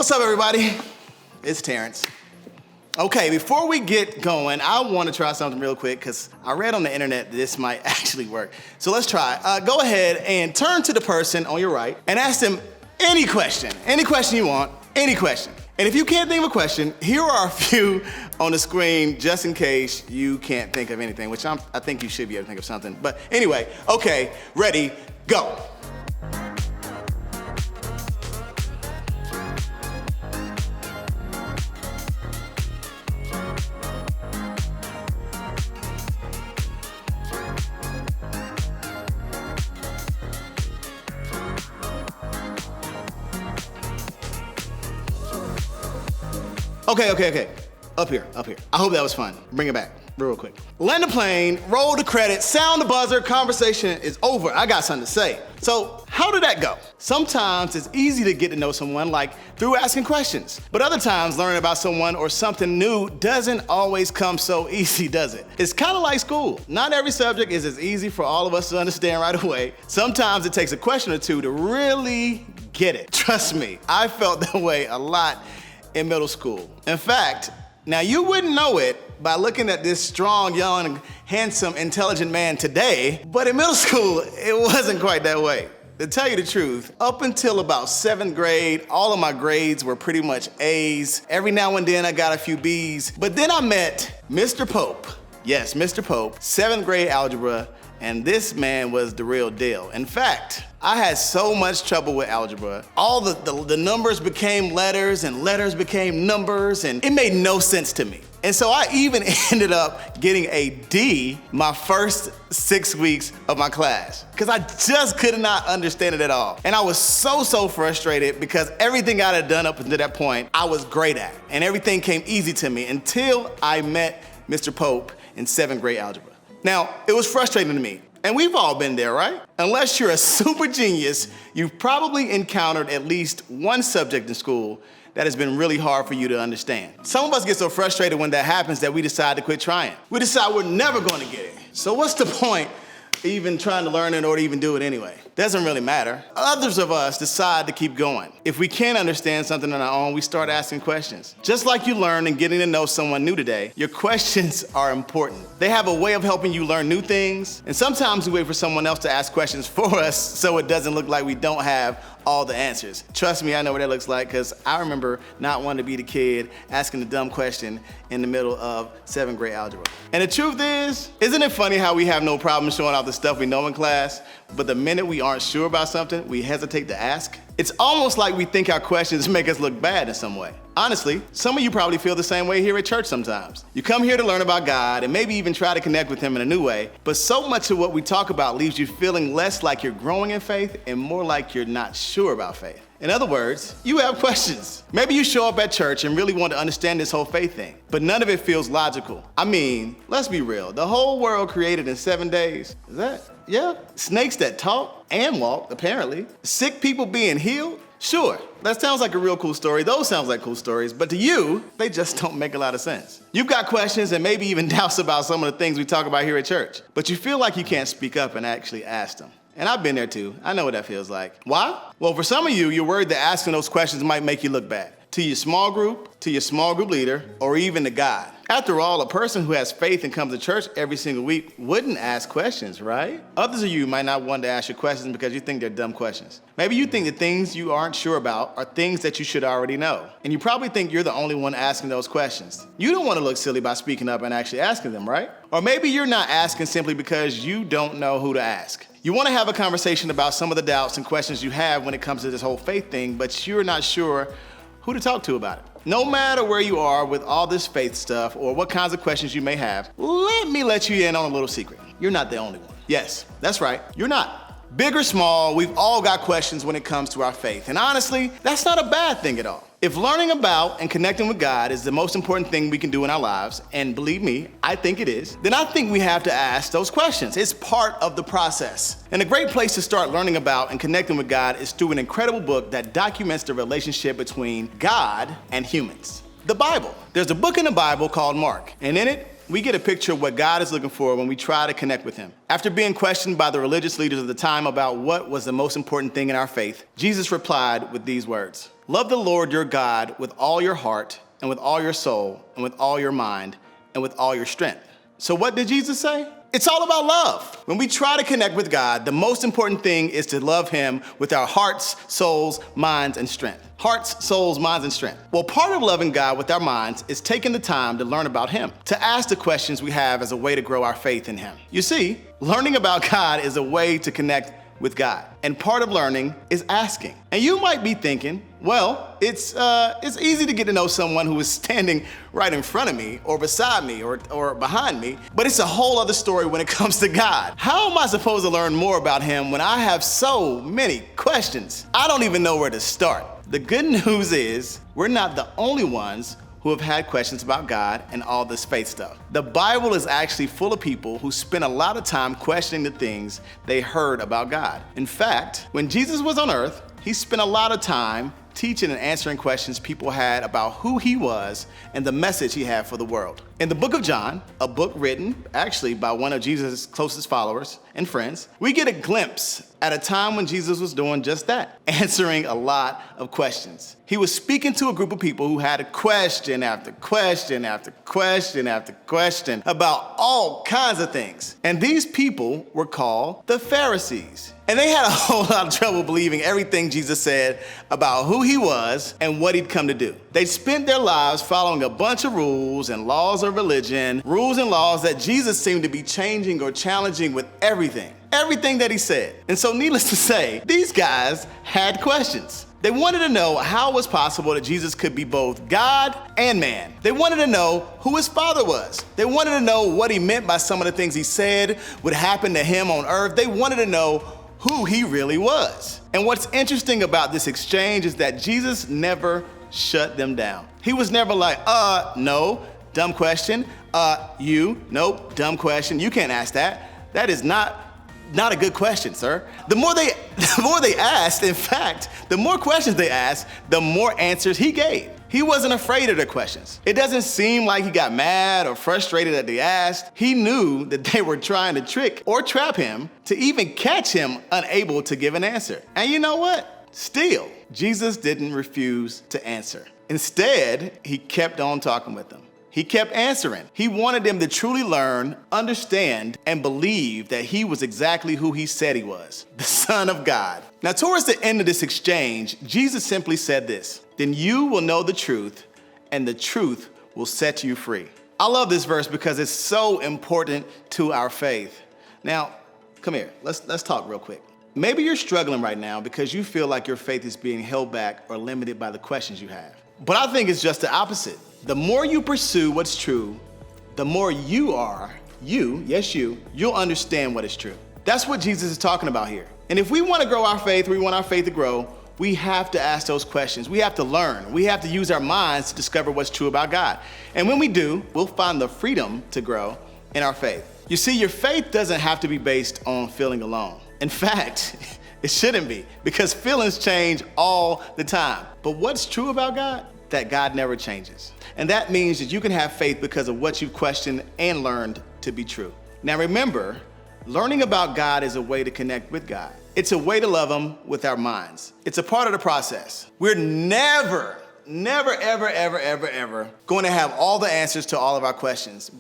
What's up, everybody? It's Terrence. Okay, before we get going, I want to try something real quick because I read on the internet that this might actually work. So let's try. Go ahead and turn to the person on your right and ask them any question you want, any question. And if you can't think of a question, here are a few on the screen just in case you can't think of anything, which I think you should be able to think of something. But anyway, okay, ready, go. Okay. Up here. I hope that was fun. Bring it back real quick. Land the plane, roll the credits, sound the buzzer, conversation is over. I got something to say. So how did that go? Sometimes it's easy to get to know someone like through asking questions, but other times learning about someone or something new doesn't always come so easy, does it? It's kind of like school. Not every subject is as easy for all of us to understand right away. Sometimes it takes a question or two to really get it. Trust me, I felt that way a lot in middle school. In fact, now you wouldn't know it by looking at this strong, young, handsome, intelligent man today, but in middle school, it wasn't quite that way. To tell you the truth, up until about 7th grade, all of my grades were pretty much A's. Every now and then I got a few B's, but then I met Mr. Pope. Yes, Mr. Pope, 7th grade algebra, and this man was the real deal. In fact, I had so much trouble with algebra. All the numbers became letters and letters became numbers, and it made no sense to me. And so I even ended up getting a D my first 6 weeks of my class because I just could not understand it at all. And I was so frustrated because everything I had done up until that point, I was great at. And everything came easy to me until I met Mr. Pope in 7th grade algebra. Now, it was frustrating to me. And we've all been there, right? Unless you're a super genius, you've probably encountered at least one subject in school that has been really hard for you to understand. Some of us get so frustrated when that happens that we decide to quit trying. We decide we're never going to get it. So what's the point even trying to learn it or to even do it anyway? Doesn't really matter. Others of us decide to keep going. If we can't understand something on our own, we start asking questions. Just like you learned in getting to know someone new today, your questions are important. They have a way of helping you learn new things, and sometimes we wait for someone else to ask questions for us so it doesn't look like we don't have all the answers. Trust me, I know what that looks like because I remember not wanting to be the kid asking the dumb question in the middle of 7th grade algebra. And the truth is, isn't it funny how we have no problem showing off the stuff we know in class, but the minute we aren't sure about something, we hesitate to ask? It's almost like we think our questions make us look bad in some way. Honestly, some of you probably feel the same way here at church sometimes. You come here to learn about God and maybe even try to connect with Him in a new way, but so much of what we talk about leaves you feeling less like you're growing in faith and more like you're not sure about faith. In other words, you have questions. Maybe you show up at church and really want to understand this whole faith thing, but none of it feels logical. I mean, let's be real. The whole world created in 7 days. Is that? Yeah. Snakes that talk and walk, apparently. Sick people being healed. Sure, that sounds like a real cool story. Those sound like cool stories, but to you, they just don't make a lot of sense. You've got questions and maybe even doubts about some of the things we talk about here at church, but you feel like you can't speak up and actually ask them. And I've been there too. I know what that feels like. Why? Well, for some of you, you're worried that asking those questions might make you look bad. To your small group leader, or even to God. After all, a person who has faith and comes to church every single week wouldn't ask questions, right? Others of you might not want to ask your questions because you think they're dumb questions. Maybe you think the things you aren't sure about are things that you should already know. And you probably think you're the only one asking those questions. You don't want to look silly by speaking up and actually asking them, right? Or maybe you're not asking simply because you don't know who to ask. You want to have a conversation about some of the doubts and questions you have when it comes to this whole faith thing, but you're not sure who to talk to about it. No matter where you are with all this faith stuff or what kinds of questions you may have, let me let you in on a little secret. You're not the only one. Yes, that's right, you're not. Big or small, we've all got questions when it comes to our faith. And honestly, that's not a bad thing at all. If learning about and connecting with God is the most important thing we can do in our lives, and believe me, I think it is, then I think we have to ask those questions. It's part of the process. And a great place to start learning about and connecting with God is through an incredible book that documents the relationship between God and humans. The Bible. There's a book in the Bible called Mark, and in it, we get a picture of what God is looking for when we try to connect with him. After being questioned by the religious leaders of the time about what was the most important thing in our faith, Jesus replied with these words: "Love the Lord your God with all your heart and with all your soul and with all your mind and with all your strength." So what did Jesus say? It's all about love. When we try to connect with God, the most important thing is to love him with our hearts, souls, minds, and strength. Hearts, souls, minds, and strength. Well, part of loving God with our minds is taking the time to learn about him, to ask the questions we have as a way to grow our faith in him. You see, learning about God is a way to connect with God. And part of learning is asking. And you might be thinking, well, it's easy to get to know someone who is standing right in front of me or beside me or behind me, but it's a whole other story when it comes to God. How am I supposed to learn more about him when I have so many questions? I don't even know where to start. The good news is we're not the only ones who have had questions about God and all this faith stuff. The Bible is actually full of people who spent a lot of time questioning the things they heard about God. In fact, when Jesus was on earth, he spent a lot of time teaching and answering questions people had about who he was and the message he had for the world. In the book of John, a book written actually by one of Jesus' closest followers and friends, we get a glimpse at a time when Jesus was doing just that, answering a lot of questions. He was speaking to a group of people who had a question after question after question after question about all kinds of things. And these people were called the Pharisees. And they had a whole lot of trouble believing everything Jesus said about who he was and what he'd come to do. They spent their lives following a bunch of rules and laws of religion, rules and laws that Jesus seemed to be changing or challenging with everything that he said. And so needless to say, these guys had questions. They wanted to know how it was possible that Jesus could be both God and man. They wanted to know who his father was. They wanted to know what he meant by some of the things he said would happen to him on earth. They wanted to know who he really was. And what's interesting about this exchange is that Jesus never shut them down. He was never like, no, dumb question. Nope, dumb question. You can't ask that. That is not a good question, sir. The more they asked, in fact, the more questions they asked, the more answers he gave. He wasn't afraid of their questions. It doesn't seem like he got mad or frustrated that they asked. He knew that they were trying to trick or trap him to even catch him unable to give an answer. And you know what? Still, Jesus didn't refuse to answer. Instead, he kept on talking with them. He kept answering. He wanted them to truly learn, understand, and believe that he was exactly who he said he was, the Son of God. Now, towards the end of this exchange, Jesus simply said this: "Then you will know the truth, and the truth will set you free." I love this verse because it's so important to our faith. Now, come here. Let's talk real quick. Maybe you're struggling right now because you feel like your faith is being held back or limited by the questions you have. But I think it's just the opposite. The more you pursue what's true, the more you'll understand what is true. That's what Jesus is talking about here. And if we want to grow our faith, we want our faith to grow, we have to ask those questions. We have to learn. We have to use our minds to discover what's true about God. And when we do, we'll find the freedom to grow in our faith. You see, your faith doesn't have to be based on feeling alone. In fact, it shouldn't be, because feelings change all the time. But what's true about God? That God never changes. And that means that you can have faith because of what you've questioned and learned to be true. Now remember, learning about God is a way to connect with God. It's a way to love him with our minds. It's a part of the process. We're never, ever going to have all the answers to all of our questions.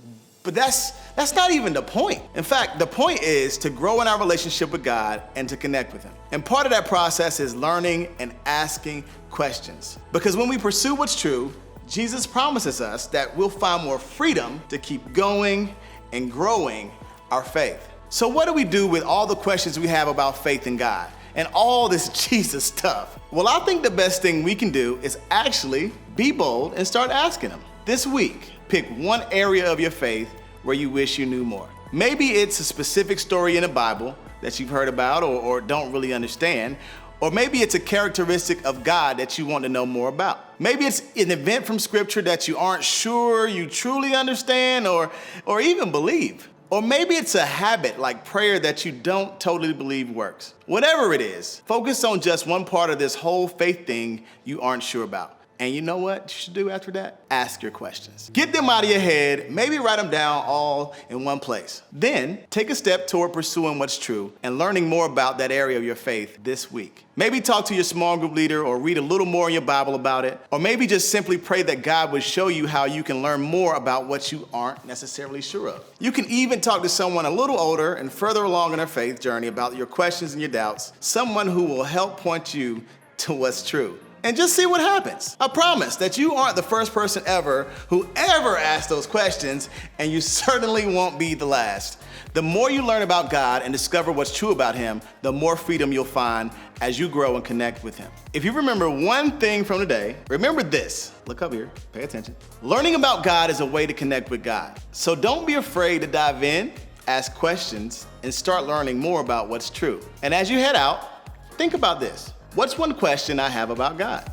But that's not even the point. In fact, the point is to grow in our relationship with God and to connect with him. And part of that process is learning and asking questions. Because when we pursue what's true, Jesus promises us that we'll find more freedom to keep going and growing our faith. So what do we do with all the questions we have about faith in God and all this Jesus stuff? Well, I think the best thing we can do is actually be bold and start asking him. This week, pick one area of your faith where you wish you knew more. Maybe it's a specific story in the Bible that you've heard about or don't really understand. Or maybe it's a characteristic of God that you want to know more about. Maybe it's an event from Scripture that you aren't sure you truly understand or even believe. Or maybe it's a habit like prayer that you don't totally believe works. Whatever it is, focus on just one part of this whole faith thing you aren't sure about. And you know what you should do after that? Ask your questions. Get them out of your head, maybe write them down all in one place. Then take a step toward pursuing what's true and learning more about that area of your faith this week. Maybe talk to your small group leader or read a little more in your Bible about it. Or maybe just simply pray that God would show you how you can learn more about what you aren't necessarily sure of. You can even talk to someone a little older and further along in their faith journey about your questions and your doubts, someone who will help point you to what's true. And just see what happens. I promise that you aren't the first person ever who ever asked those questions, and you certainly won't be the last. The more you learn about God and discover what's true about Him, the more freedom you'll find as you grow and connect with Him. If you remember one thing from today, remember this. Look up here, pay attention. Learning about God is a way to connect with God. So don't be afraid to dive in, ask questions, and start learning more about what's true. And as you head out, think about this. What's one question I have about God?